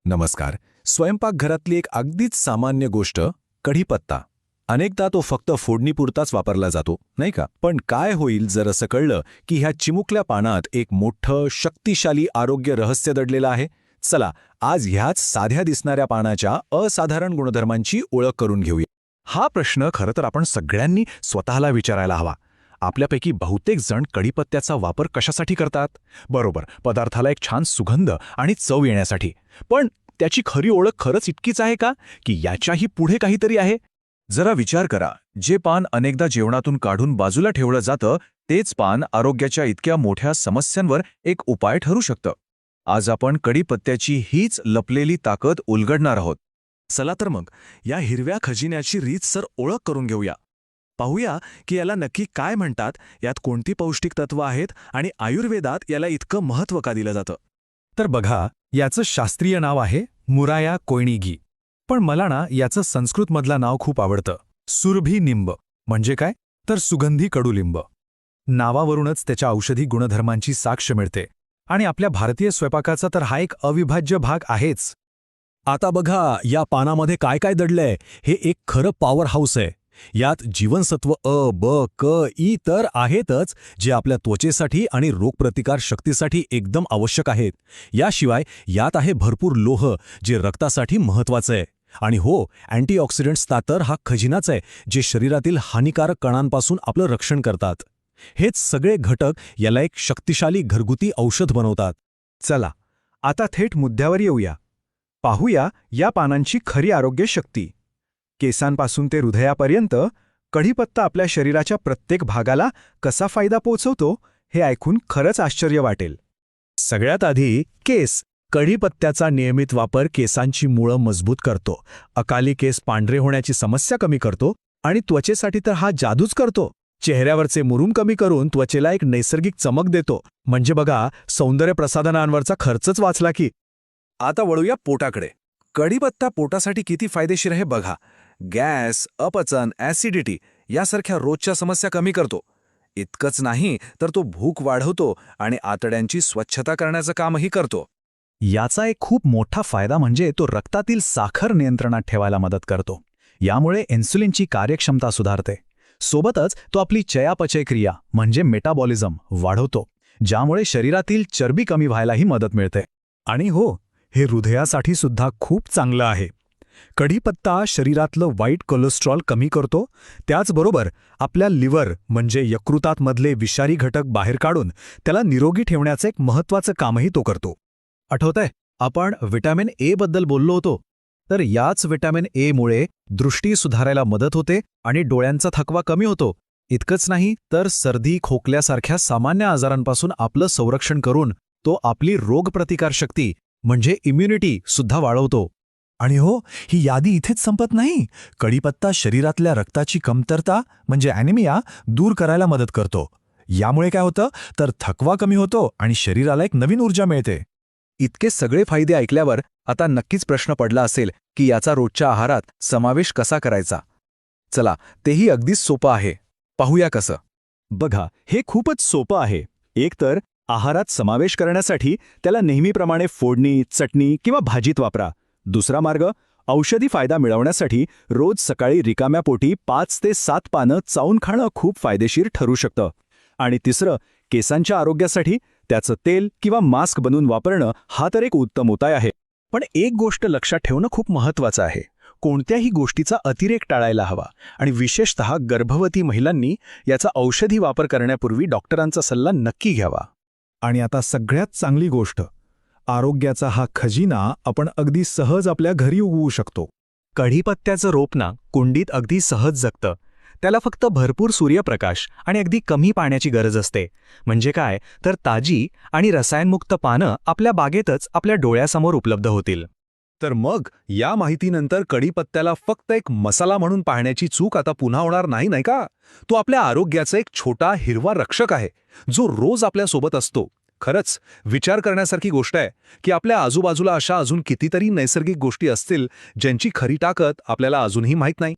नमस्कार. स्वयंपाकघरातली एक अगदीच सामान्य गोष्ट कढीपत्ता. अनेकदा तो फक्त फोडणीपुरताच वापरला जातो, नाही का? पण काय होईल जर असं कळलं की ह्या चिमुकल्या पानात एक मोठं शक्तिशाली आरोग्य रहस्य दडलेलं आहे? चला, आज ह्याच साध्या दिसणाऱ्या पानाच्या असाधारण गुणधर्मांची ओळख करून घेऊया. हा प्रश्न खरं तर आपण सगळ्यांनी स्वतःला विचारायला हवा. आपल्यापैकी बहुतेक जण कढीपत्त्याचा वापर कशासाठी करतात? बरोबर, पदार्थाला एक छान सुगंध आणि चव येण्यासाठी. पण त्याची खरी ओळख खरंच इतकीच आहे का, की याच्याही पुढे काहीतरी आहे? जरा विचार करा, जे पान अनेकदा जेवणातून काढून बाजूला ठेवलं जातं, तेच पान आरोग्याच्या इतक्या मोठ्या समस्यांवर एक उपाय ठरू शकतं. आज आपण कढीपत्त्याची हीच लपलेली ताकद उलगडणार आहोत. चला तर मग, या हिरव्या खजिन्याची रीतसर ओळख करून घेऊया. पाहूया की याला नक्की काय म्हणतात, यात कोणती पौष्टिक तत्व आहेत आणि आयुर्वेदात याला इतकं महत्त्व का दिलं जातं. तर बघा, याचं शास्त्रीय नाव आहे मुराया कोयणीगी. पण मला ना याचं संस्कृतमधलं नाव खूप आवडतं, सुरभी निंब. म्हणजे काय? तर सुगंधी कडुलिंब. नावावरूनच त्याच्या औषधी गुणधर्मांची साक्ष मिळते. आणि आपल्या भारतीय स्वयंपाकाचा तर हा एक अविभाज्य भाग आहेच. आता बघा, या पानामध्ये काय काय दडलंय. हे एक खरं पॉवर हाऊस आहे. यात जीवनसत्व अ, ब, क, ई तर आहेतच, जे आपल्या त्वचेसाठी आणि रोगप्रतिकार शक्तीसाठी एकदम आवश्यक आहेत. याशिवाय यात आहे भरपूर लोह, जे रक्तासाठी महत्त्वाचं आहे. आणि हो, अँटीऑक्सिडंट्सचा तर हा खजिनाच आहे, जे शरीरातील हानिकारक कणांपासून आपलं रक्षण करतात. हेच सगळे घटक याला एक शक्तिशाली घरगुती औषध बनवतात. चला, आता थेट मुद्द्यावर येऊया. पाहूया या पानांची खरी आरोग्य शक्ती. केसांपासून ते हृदयापर्यंत कढीपत्ता आपल्या शरीराच्या प्रत्येक भागाला कसा फायदा पोहोचवतो, हे ऐकून खरंच आश्चर्य वाटेल. सगळ्यात आधी केस. कढीपत्त्याचा नियमित वापर केसांची मुळं मजबूत करतो, अकाली केस पांढरे होण्याची समस्या कमी करतो आणि त्वचेसाठी तर हा जादूच करतो. चेहऱ्यावरचे मुरूम कमी करून त्वचेला एक नैसर्गिक चमक देतो. म्हणजे बघा, सौंदर्य प्रसाधनांवरचा खर्चच वाचला की. आता वळूया पोटाकडे. कढीपत्ता पोटासाठी किती फायदेशीर आहे बघा. गॅस, अपचन, ॲसिडिटी यासारख्या रोजच्या समस्या कमी करतो. इतकंच नाही तर तो भूक वाढवतो आणि आतड्यांची स्वच्छता करण्याचं कामही करतो. याचा एक खूप मोठा फायदा म्हणजे तो रक्तातील साखर नियंत्रणात ठेवायला मदत करतो. यामुळे इन्सुलिनची कार्यक्षमता सुधारते. सोबतच तो आपली चयापचय क्रिया म्हणजे मेटाबॉलिझम वाढवतो, ज्यामुळे शरीरातील चरबी कमी व्हायलाही मदत मिळते. आणि हो, हे हृदयासाठी सुद्धा खूप चांगलं आहे. कढीपत्ता शरीरातलं वाईट कोलेस्ट्रॉल कमी करतो. त्याचबरोबर आपल्या लिव्हर म्हणजे यकृतातमधले विषारी घटक बाहेर काढून त्याला निरोगी ठेवण्याचं एक महत्त्वाचं कामही तो करतो. आठवतंय, आपण व्हिटॅमिन ए बद्दल बोललो होतो. तर याच व्हिटॅमिन ए मुळे दृष्टी सुधारायला मदत होते आणि डोळ्यांचा थकवा कमी होतो. इतकंच नाही तर सर्दी, खोकल्यासारख्या सामान्य आजारांपासून आपलं संरक्षण करून तो आपली रोगप्रतिकारशक्ती म्हणजे इम्युनिटी सुद्धा वाढवतो. आणि हो, ही यादी इथेच संपत नाही. कढीपत्ता शरीरातल्या रक्ताची कमतरता म्हणजे ॲनिमिया दूर करायला मदत करतो. यामुळे काय होतं तर थकवा कमी होतो आणि शरीराला एक नवीन ऊर्जा मिळते. इतके सगळे फायदे ऐकल्यावर आता नक्कीच प्रश्न पडला असेल की याचा रोजच्या आहारात समावेश कसा करायचा. चला, तेही अगदीच सोपं आहे. पाहूया कसं. बघा, हे खूपच सोपं आहे. एकतर आहारात समावेश करण्यासाठी त्याला नेहमीप्रमाणे फोडणी, चटणी किंवा भाजीत वापरा. दुसरा मार्ग, औषधी फायदा मिळवण्यासाठी रोज सकाळी रिकाम्या पोटी 5 ते 7 पानं चावून खाणं खूप फायदेशीर ठरू शकतं. आणि तिसरं, केसांच्या आरोग्यासाठी त्याचं तेल किंवा मास्क बनवून वापरणं हा तर एक उत्तम उपाय आहे. पण एक गोष्ट लक्षात ठेवणं खूप महत्त्वाचं आहे. कोणत्याही गोष्टीचा अतिरेक टाळायला हवा आणि विशेषतः गर्भवती महिलांनी याचा औषधी वापर करण्यापूर्वी डॉक्टरांचा सल्ला नक्की घ्यावा. आणि आता सगळ्यात चांगली गोष्ट, आरोग्याचा हा खजिना आपण अगदी सहज आपल्या घरी उगवू शकतो. कढीपत्त्याचं रोप ना कुंडीत अगदी सहज जगतं. त्याला फक्त भरपूर सूर्यप्रकाश आणि अगदी कमी पाण्याची गरज असते. म्हणजे काय तर ताजी आणि रसायनमुक्त पानं आपल्या बागेतच आपल्या डोळ्यासमोर उपलब्ध होतील. तर मग या माहितीनंतर कढीपत्त्याला फक्त एक मसाला म्हणून पाहण्याची चूक आता पुन्हा होणार नाही, नाही का? तो आपल्या आरोग्याचा एक छोटा हिरवा रक्षक आहे, जो रोज आपल्यासोबत असतो. खरंच विचार करण्यासारखी गोष्ट आहे की आपल्या आजूबाजूला अशा अजून कितीतरी नैसर्गिक गोष्टी असतील ज्यांची खरी ताकद आपल्याला अजूनही माहीत नाही.